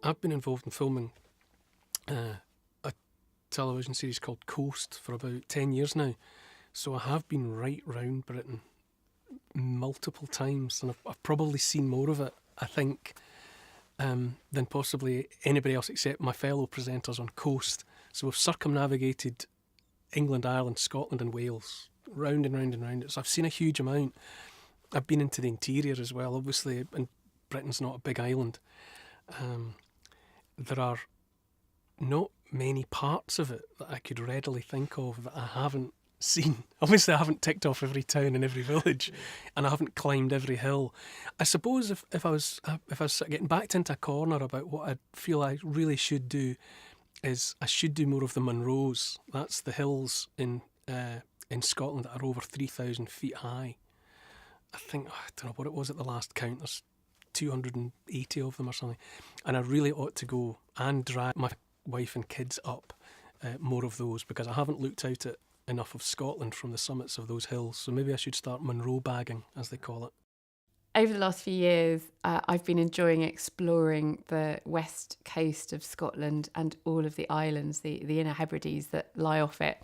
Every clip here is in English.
I've been involved in filming a television series called Coast for about 10 years now. So I have been right round Britain multiple times, and I've probably seen more of it, I think, than possibly anybody else except my fellow presenters on Coast. So we've circumnavigated England, Ireland, Scotland and Wales, round and round and round it. So I've seen a huge amount. I've been into the interior as well, obviously, and Britain's not a big island. There are not many parts of it that I could readily think of that I haven't seen. Obviously, I haven't ticked off every town and every village, and I haven't climbed every hill. I suppose if I was getting backed into a corner about what I feel I really should do, is I should do more of the Munros. That's the hills in Scotland that are over 3,000 feet high. I think, I don't know what it was at the last count. There's 280 of them or something, and I really ought to go and drag my wife and kids up more of those, because I haven't looked out at enough of Scotland from the summits of those hills. So maybe I should start Munro bagging, as they call it. Over the last few years, I've been enjoying exploring the west coast of Scotland and all of the islands, the Inner Hebrides that lie off it.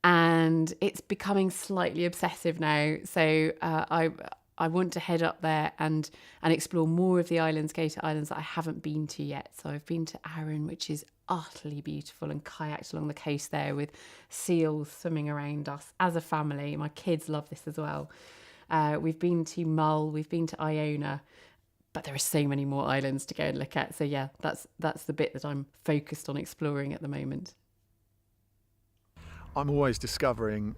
And it's becoming slightly obsessive now. So I want to head up there and explore more of the islands, go to islands that I haven't been to yet. So I've been to Arran, which is utterly beautiful, and kayaked along the coast there with seals swimming around us as a family. My kids love this as well. We've been to Mull, we've been to Iona, but there are so many more islands to go and look at. So yeah, that's the bit that I'm focused on exploring at the moment. I'm always discovering,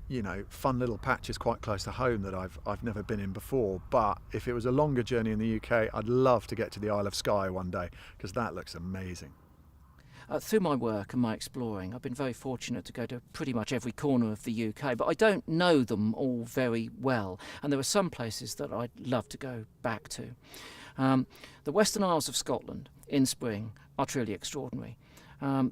fun little patches quite close to home that I've never been in before. But if it was a longer journey in the UK, I'd love to get to the Isle of Skye one day, because that looks amazing. Through my work and my exploring, I've been very fortunate to go to pretty much every corner of the UK, but I don't know them all very well, and there are some places that I'd love to go back to. The Western Isles of Scotland in spring are truly extraordinary.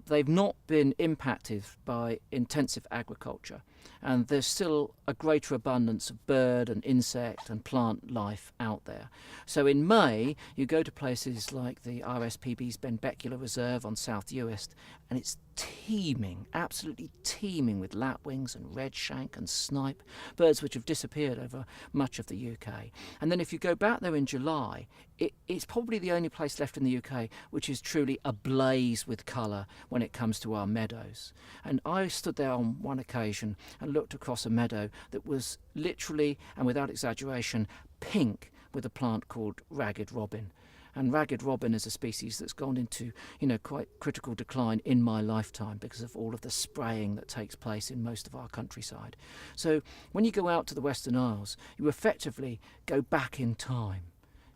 They've not been impacted by intensive agriculture, and there's still a greater abundance of bird and insect and plant life out there. So in May, you go to places like the RSPB's Benbecula Reserve on South Uist, and it's teeming, absolutely teeming with lapwings and redshank and snipe, birds which have disappeared over much of the UK. And then if you go back there in July, it's probably the only place left in the UK which is truly ablaze with colour when it comes to our meadows. And I stood there on one occasion and looked across a meadow that was literally, and without exaggeration, pink with a plant called ragged robin. And ragged robin is a species that's gone into, quite critical decline in my lifetime because of all of the spraying that takes place in most of our countryside. So when you go out to the Western Isles, you effectively go back in time,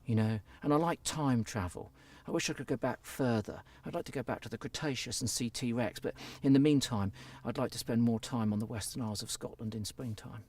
and I like time travel. I wish I could go back further. I'd like to go back to the Cretaceous and see T-Rex, but in the meantime, I'd like to spend more time on the Western Isles of Scotland in springtime.